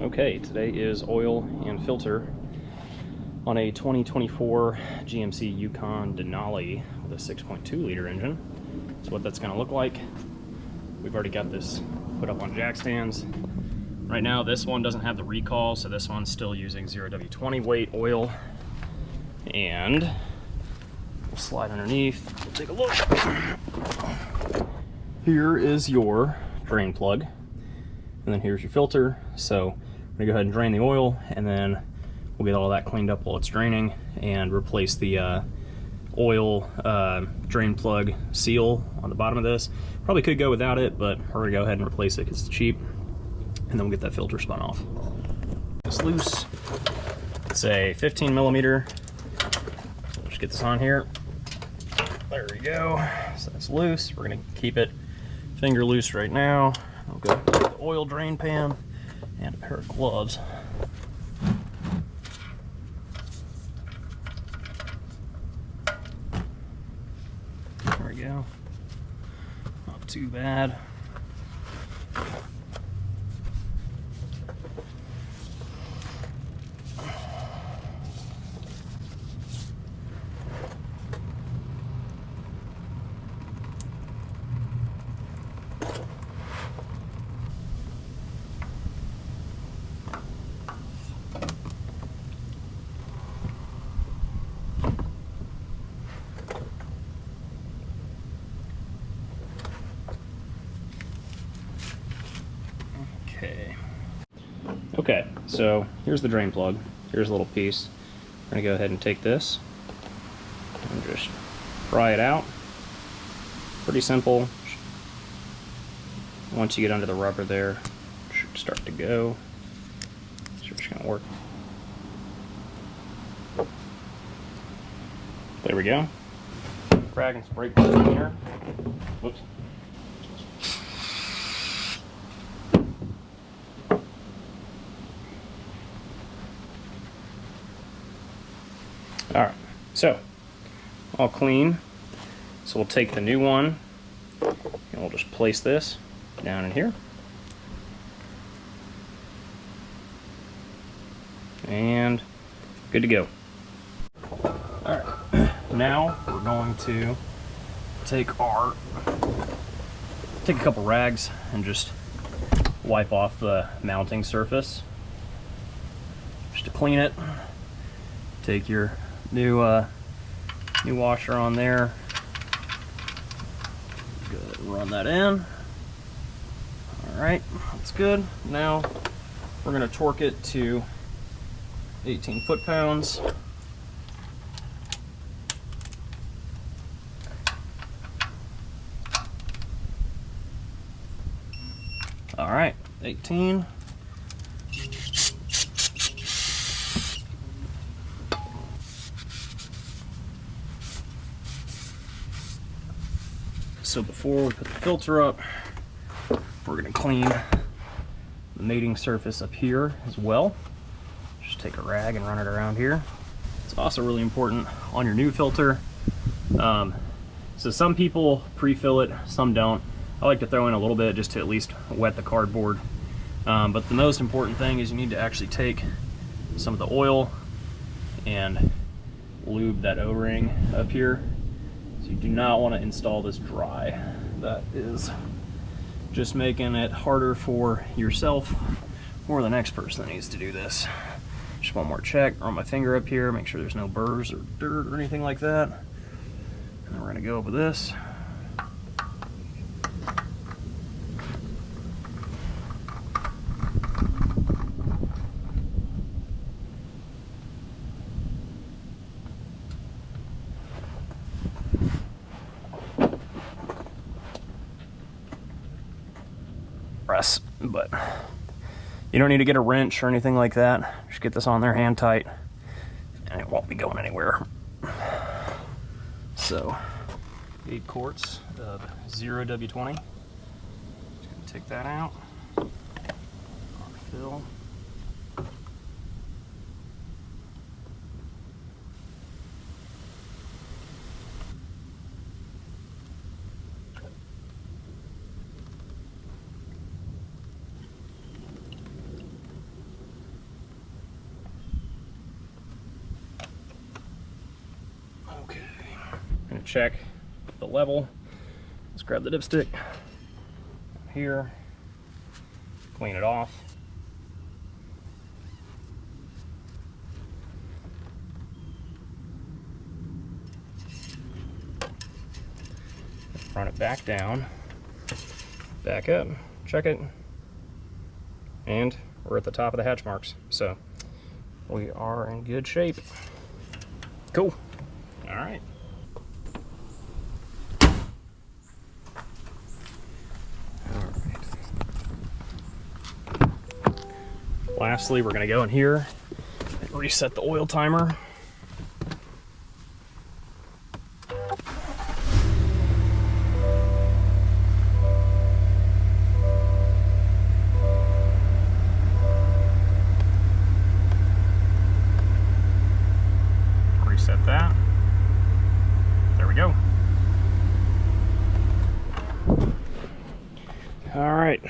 Okay, today is oil and filter on a 2024 GMC Yukon Denali with a 6.2 liter engine. So what that's going to look like, we've already got this put up on jack stands. Right now this one doesn't have the recall, so this one's still using 0W20 weight oil. And we'll slide underneath, we'll take a look. Here is your drain plug, and then here's your filter. So I'm gonna go ahead and drain the oil, and then we'll get all that cleaned up while it's draining and replace the oil drain plug seal on the bottom of this. Probably could go without it, but we're gonna go ahead and replace it because it's cheap, and then we'll get that filter spun off. It's loose. It's a 15 millimeter. So just get this on here. There we go. So it's loose. We're gonna keep it finger loose right now. I'll go with the oil drain pan and a pair of gloves. There we go. Not too bad. Okay, so here's the drain plug. Here's a little piece. We're gonna go ahead and take this and just pry it out. Pretty simple. Once you get under the rubber there, it should start to go. So we're just gonna work. There we go. Drag and spray cleaner. Whoops. All right, so all clean. So we'll take the new one and we'll just place this down in here. And good to go. All right, now we're going to take a couple rags and just wipe off the mounting surface just to clean it. Take your new washer on there. Go ahead and run that in. All right, that's good. Now we're going to torque it to 18 foot-pounds. All right, 18. So before we put the filter up, we're going to clean the mating surface up here as well. Just take a rag and run it around here. It's also really important on your new filter. So some people pre-fill it, some don't. I like to throw in a little bit just to at least wet the cardboard. But the most important thing is you need to actually take some of the oil and lube that O-ring up here. So you do not want to install this dry. That is just making it harder for yourself or the next person that needs to do this. Just one more check, run my finger up here, make sure there's no burrs or dirt or anything like that. And then we're gonna go over this. But you don't need to get a wrench or anything like that. Just get this on there hand tight and it won't be going anywhere. So 8 quarts of 0W20. Just gonna take that out. Fill. check the level. Let's grab the dipstick here, clean it off. Run it back down, back up, check it, and we're at the top of the hatch marks. So we are in good shape. Cool. All right. Lastly, we're going to go in here and reset the oil timer. Reset that. There we go. All right.